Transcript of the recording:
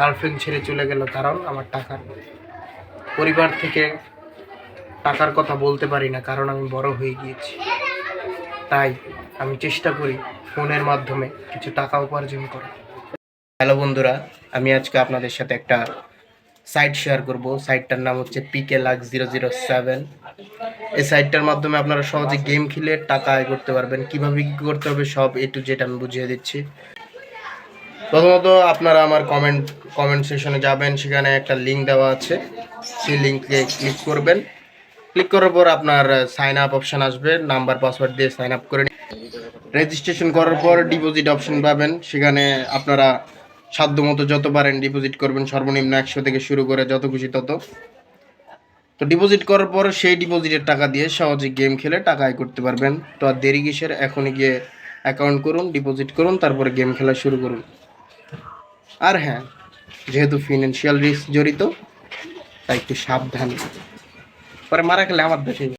Girlfriend ছেড়ে চলে গেল, কারণ আমার টাকার পরিবার থেকে টাকার কথা বলতে পারি না, কারণ আমি বড় হয়ে গিয়েছি। তাই আমি চেষ্টা করি ফোনের মাধ্যমে কিছু টাকা উপার্জন করা। হ্যালো বন্ধুরা, আমি আজকে আপনাদের সাথে একটা সাইট শেয়ার করব। সাইটটার নাম হচ্ছে PKLuck007। এই সাইটটার মাধ্যমে আপনারা সহজে গেম খেলে টাকা আয় করতে পারবেন। কিভাবে কি করতে হবে সব A to Z আমি বুঝিয়ে দিচ্ছি। প্রথমত আপনারা আমার কমেন্ট সেকশনে যাবেন, সেখানে একটা লিঙ্ক দেওয়া আছে, সেই লিঙ্কে ক্লিক করবেন। ক্লিক করার পর আপনার সাইন আপ অপশান আসবে, নাম্বার পাসওয়ার্ড দিয়ে সাইন আপ করে রেজিস্ট্রেশন করার পর ডিপোজিট অপশন পাবেন। সেখানে আপনারা সাধ্যমতো যত পারেন ডিপোজিট করবেন, সর্বনিম্ন 100 থেকে শুরু করে যত খুশি তত। তো ডিপোজিট করার পর সেই ডিপোজিটের টাকা দিয়ে সহজে গেম খেলে টাকা আয় করতে পারবেন। তো আর দেরি কিসের, এখনই গিয়ে অ্যাকাউন্ট করুন, ডিপোজিট করুন, তারপরে গেম খেলা শুরু করুন। আর হ্যাঁ, যেহেতু ফিনান্সিয়াল রিস্ক জড়িত, তাই একটু সাবধান, পরে মারা গেলে আমার দেশে